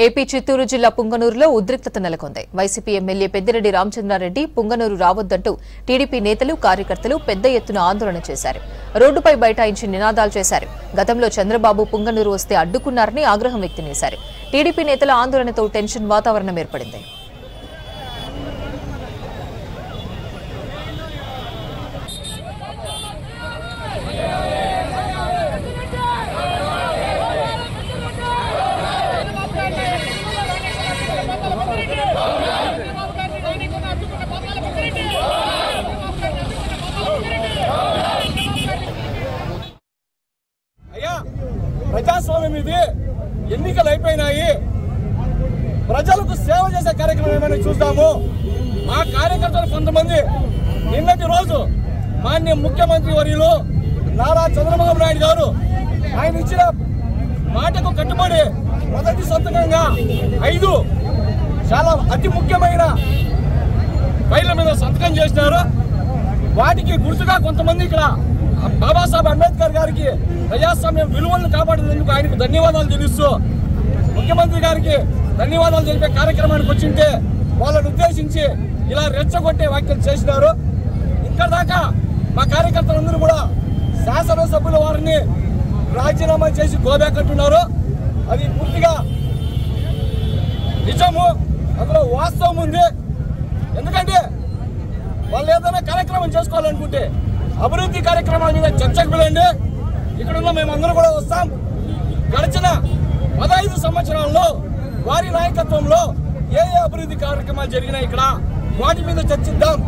AP Chittoor జిల్లా పుంగనూరులో ఉద్రిక్తత నెలకొంది. వైసీపీ ఎమ్మెల్యే పెద్దిరెడ్డి రామచంద్రారెడ్డి పుంగనూరు రావొద్దంటూ టీడీపీ నేతలు కార్యకర్తలు పెద్ద ఎత్తున ఆందోళన చేశారు. రోడ్డుపై బైఠాయించి నినాదాలు చేశారు. గతంలో చంద్రబాబు పుంగనూరు వస్తే అడ్డుకున్నారని ఆగ్రహం వ్యక్తం చేశారు. టీడీపీ నేతల ఆందోళనతో టెన్షన్ వాతావరణం ఏర్పడింది. ప్రజాస్వామ్యం ఇది, ఎన్నికలు అయిపోయినాయి, ప్రజలకు సేవ చేసే కార్యక్రమం ఏమైనా చూద్దాము. మా కార్యకర్తలు కొంతమంది నిన్నటి రోజు మాన్య ముఖ్యమంత్రి వర్యులు నారా చంద్రబాబు నాయుడు గారు ఆయన ఇచ్చిన మాటకు కట్టుబడి మొదటి సంతకంగా 5 చాలా అతి ముఖ్యమైన ఫైళ్ల మీద సంతకం చేసినారు. వాటికి గుర్తుగా కొంతమంది ఇక్కడ బాబాసాహెబ్ అంబేద్కర్ గారికి ప్రజాస్వామ్యం విలువలను కాపాడినందుకు ఆయనకు ధన్యవాదాలు తెలుస్తూ ముఖ్యమంత్రి గారికి ధన్యవాదాలు తెలిపే కార్యక్రమానికి వచ్చింటే వాళ్ళని ఉద్దేశించి ఇలా రెచ్చగొట్టే వ్యాఖ్యలు చేసినారు. ఇక్కడ దాకా మా కార్యకర్తలందరూ కూడా శాసనసభ్యుల వారిని రాజీనామా చేసి గోబ్యాకంటున్నారు. అది పూర్తిగా నిజము, అందులో వాస్తవం ఉంది. ఎందుకంటే వాళ్ళు ఏదైనా కార్యక్రమం చేసుకోవాలనుకుంటే అభివృద్ధి కార్యక్రమాల మీద చర్చకు పిలండి. ఇక్కడున్న మేమందరూ కూడా వస్తాం. గడిచిన 15 సంవత్సరాల్లో వారి నాయకత్వంలో ఏ అభివృద్ధి కార్యక్రమాలు జరిగినాయి ఇక్కడ వాటి మీద చర్చిద్దాం.